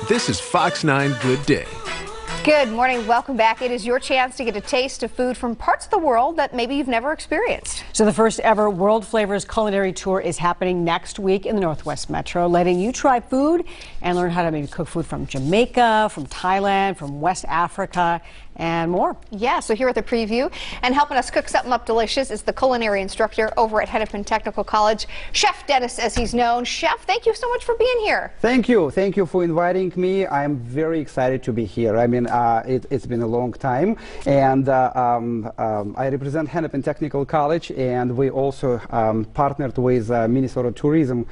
This is Fox 9 Good Day. Good morning. Welcome back. It is your chance to get a taste of food from parts of the world that maybe you've never experienced. So the first ever World Flavors Culinary Tour is happening next week in the Northwest Metro, letting you try food and learn how to maybe cook food from Jamaica, from Thailand, from West Africa, and more. Yeah, so here at the preview and helping us cook something up delicious is the culinary instructor over at Hennepin Technical College, Chef Denis, as he's known. Chef, thank you so much for being here. Thank you. Thank you for inviting me. I'm very excited to be here. I mean, it's been a long time, and I represent Hennepin Technical College, and we also partnered with Minnesota Tourism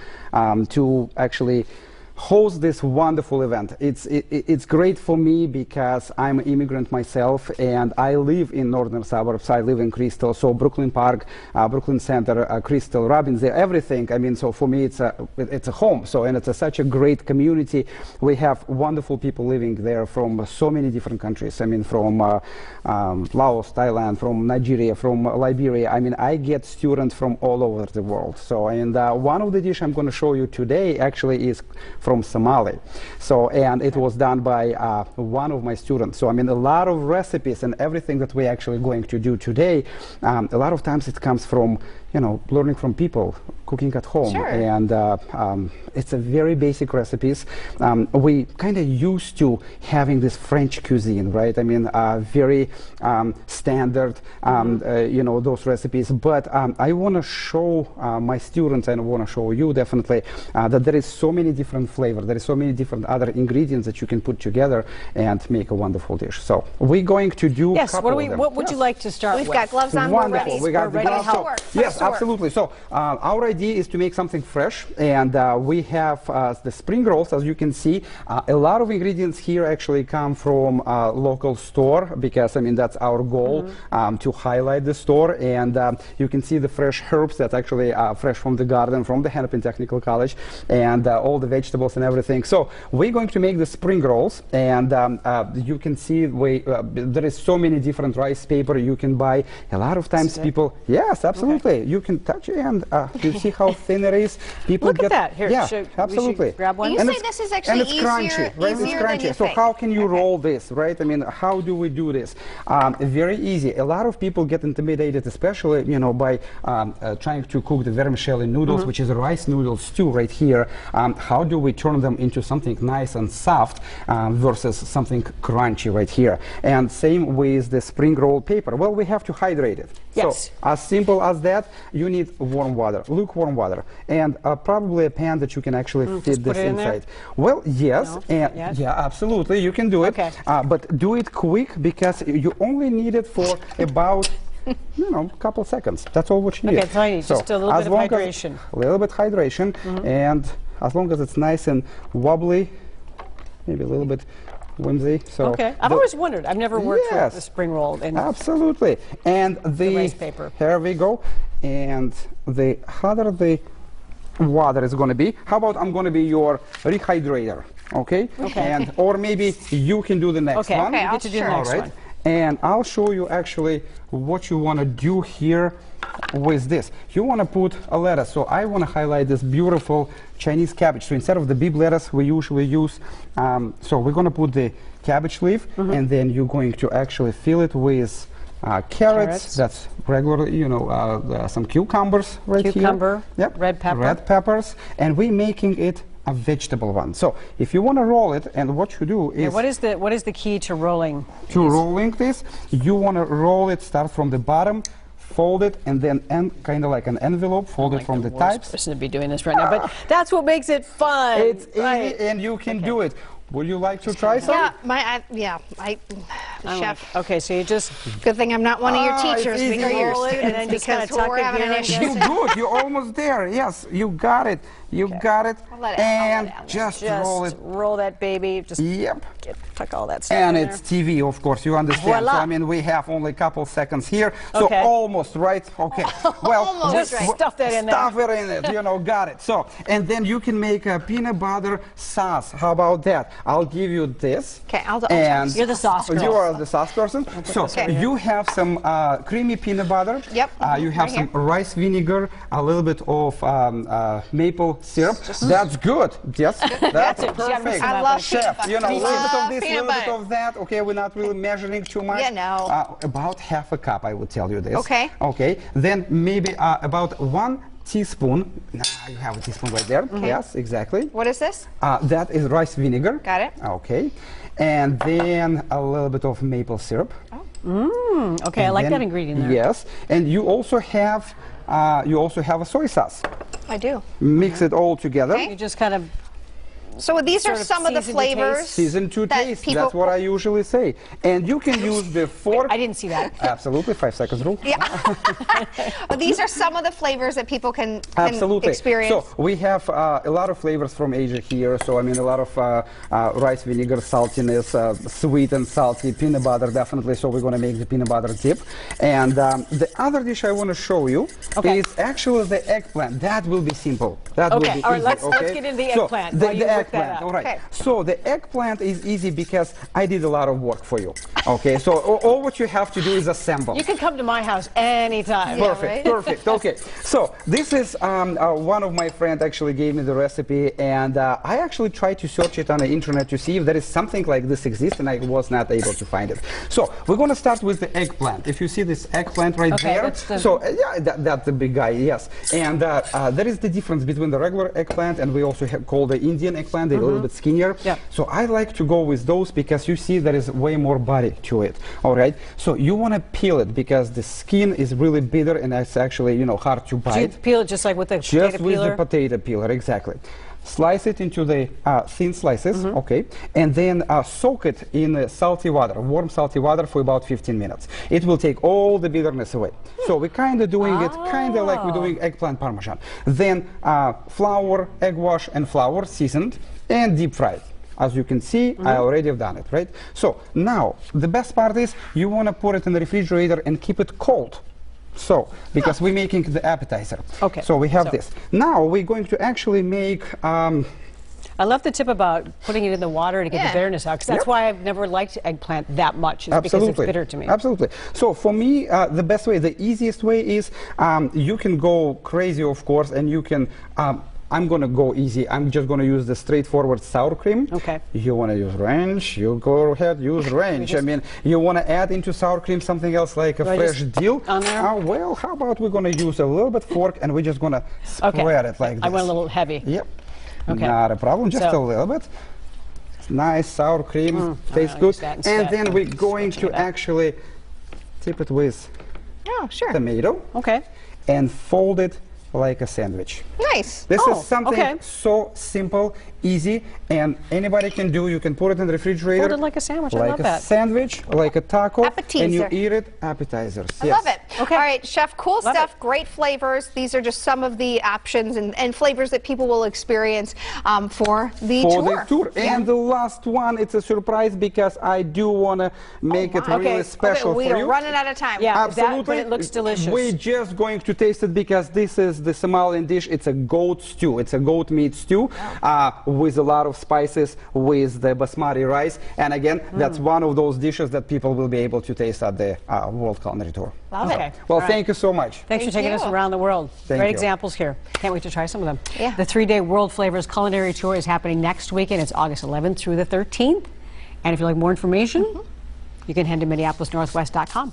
to actually host this wonderful event. It's great for me because I'm an immigrant myself and I live in northern suburbs. I live in Crystal, so Brooklyn Park, Brooklyn Center, Crystal, Robbins, everything. I mean, so for me it's a home. So, and it's such a great community. We have wonderful people living there from so many different countries. I mean, from Laos, Thailand, from Nigeria, from Liberia. I mean, I get students from all over the world. So, and one of the dishes I'm going to show you today actually is from Somali. So, and it was done by one of my students. So, I mean, a lot of recipes and everything that we're actually going to do today, a lot of times it comes from, you know, learning from people, cooking at home. Sure. And it's a very basic recipes. We kind of used to having this French cuisine, right? I mean, very standard, you know, those recipes. But I want to show my students, and I want to show you definitely, that there is so many different flavors. There is so many different other ingredients that you can put together and make a wonderful dish. So we're going to do. Yes. What would you like to start with? We've got gloves on. Wonderful. We're ready. We got We're ready gloves. to work. Yes, absolutely. So our idea is to make something fresh, and we have the spring rolls. As you can see, a lot of ingredients here actually come from local store, because I mean that's our goal, to highlight the store. And you can see the fresh herbs that actually are fresh from the garden, from the Hennepin Technical College, and all the vegetables and everything. So we're going to make the spring rolls, and you can see there is so many different rice paper you can buy. A lot of times people, yes, absolutely, you can touch it, and you see how thin it is. People Look at that. Here, yeah, absolutely. Grab one. You and say this is actually and it's easier, crunchy, right? easier It's than crunchy. you So think. how can you roll this, right? I mean, how do we do this? Very easy. A lot of people get intimidated, especially, you know, by trying to cook the vermicelli noodles, which is a rice noodle stew right here. How do we turn them into something nice and soft versus something crunchy right here? And same with the spring roll paper. Well, we have to hydrate it. Yes. So as simple as that, you need warm water, lukewarm water, and probably a pan that you can actually fit this inside. Well, yes, No, and yeah, absolutely, you can do it. Okay. But do it quick, because you only need it for about you know, a couple seconds. That's all what you need. Okay, so I need just a little bit of hydration. A little bit hydration, and as long as it's nice and wobbly, maybe a little bit whimsy. So okay, I've always wondered. I've never worked with the spring roll. Absolutely, and the rice paper. Here we go. And the hotter the water is going to be, how about I'm going to be your rehydrator, okay? And or maybe you can do the next one. Okay, I'll get to do the next one. And I'll show you actually what you want to do here with this. You want to put a lettuce, so I want to highlight this beautiful Chinese cabbage. So instead of the big lettuce we usually use, so we're going to put the cabbage leaf, and then you're going to actually fill it with carrots. That's regular, you know, some cucumbers right Cucumber, here. Yep. red pepper. Red peppers, and we're making it a vegetable one. So if you want to roll it, and what you do is what is the key to rolling? Rolling this, you want to roll it, start from the bottom, fold it, and then kind of like an envelope, fold it from the types. Person to be doing this right now, but that's what makes it fun. It's easy, and you can do it. Would you like to try some? Yeah, Chef. Okay, so you just. Good thing I'm not one of your teachers. It's Because easy. your Roll it and then students, just kinda because tuck we're it having here an and issue. You're good. You're almost there. Yes, you got it. You got it. I'll let it- And I'll let it- just roll it. roll that baby. Just Yep. tuck all that stuff And in it's TV, of course, you understand. Voila. So, I mean, we have only a couple seconds here. So Okay. almost, right? Okay. Well, Almost right. Stuff that in there. Stuff it in it, you know, got it. So, and then you can make a peanut butter sauce. How about that? I'll give you this. Okay, I'll and You're the sauce girl. You are the sauce person. So Okay. you have some creamy peanut butter. Yep. You have Right some here. rice vinegar, a little bit of maple syrup. That's good. Yes, that's it. perfect. I love Chef, peanut you know, a butter. little bit of Love this, a peanut little bit butter. of that. Okay, we're not really measuring too much. Yeah, no. About half a cup, I would tell you this. Okay. Okay. Then maybe about 1 teaspoon. You have a teaspoon right there. Yes, exactly. What is this? That is rice vinegar. Got it. Okay. And then a little bit of maple syrup. Okay, I like Then- that ingredient there. Yes. And you also have a soy sauce. I do. Mix it all together. Okay. You just kind of So these are Sort of some of the season to taste. flavors. Season to that taste. people- That's what I usually say. And you can use the fork. I didn't see that. Absolutely. 5 seconds rule. Yeah. These are some of the flavors that people can Absolutely. experience. So we have a lot of flavors from Asia here. So I mean, a lot of rice vinegar, saltiness, sweet and salty, peanut butter definitely. So we're going to make the peanut butter dip. And the other dish I want to show you Okay. is actually the eggplant. That will be simple. That will Okay, be all right, easy. let's okay? get into the So eggplant The, while you the look that eggplant. up. All right. Okay. So the eggplant is easy because I did a lot of work for you. Okay. So all what you have to do is assemble. You can come to my house anytime. Yeah. Perfect, right? perfect. Okay, so this is one of my friends actually gave me the recipe, and I actually tried to search it on the internet to see if there is something like this exists, and I was not able to find it. So we're going to start with the eggplant. If you see this eggplant right Okay, there, that's the- so yeah, that's the big guy, yes. And there is the difference between the regular eggplant and we also call the Indian eggplant. They're a little bit skinnier. Yeah. So I like to go with those because you see there is way more body to it. All right. So you want to peel it because the skin is really bitter and it's actually hard to Do you bite. peel it just like with the Just potato with peeler? the potato peeler, exactly. Slice it into the thin slices, Mm-hmm. okay, and then soak it in salty water, warm salty water for about 15 minutes. It will take all the bitterness away. So we're kind of doing it kind of like we're doing eggplant parmesan. Then flour, egg wash, and flour seasoned and deep fried. As you can see, I already have done it, right? So now the best part is you want to put it in the refrigerator and keep it cold. So, because we're making the appetizer. Okay, So we have so- this. Now we're going to actually make, I love the tip about putting it in the water to get Yeah. the bitterness out, because that's Yep. why I've never liked eggplant that much, is because absolutely. it's bitter to me. Absolutely. So for me, the best way, the easiest way is you can go crazy, of course, and you can, I'm going to go easy. I'm just going to use the straightforward sour cream. Okay. You want to use ranch, you go ahead, use ranch. I mean, you want to add into sour cream something else like a Do I fresh just dill. on there? Well, how about we're going to use a little bit fork and we're just going to spread it like this. I went a little heavy. Yep. Okay. Not a problem, just So- a little bit. Nice sour cream, tastes I'll good. use that instead. And then we're Just going switching to it up. actually tip it with Oh, sure. tomato Okay. and fold it like a sandwich. Nice. This Oh, is something okay. so simple, easy, and anybody can do. You can put it in the refrigerator. Fold it like a sandwich. I Like love a that. sandwich, like a taco. And you Appetizer. eat it, appetizers. I love it. Okay. All right, Chef, cool Love stuff, it. great flavors. These are just some of the options and flavors that people will experience for the For tour. the tour. Yeah. And the last one, it's a surprise because I do want to make it wow. really Okay, special we for are you. running out of time. Yeah. Absolutely. But it looks delicious. We're just going to taste it because this is the Somalian dish. It's a goat stew. It's a goat meat stew with a lot of spices, with the basmati rice. And again, that's one of those dishes that people will be able to taste at the World Culinary Tour. Love Okay. it. Well, All right. thank you so much. Thanks for Thank taking us you. around the world. Thank Great you. examples here. Can't wait to try some of them. Yeah. The 3-day World Flavors Culinary Tour is happening next weekend. It's August 11th through the 13th. And if you'd like more information, you can head to MinneapolisNorthwest.com.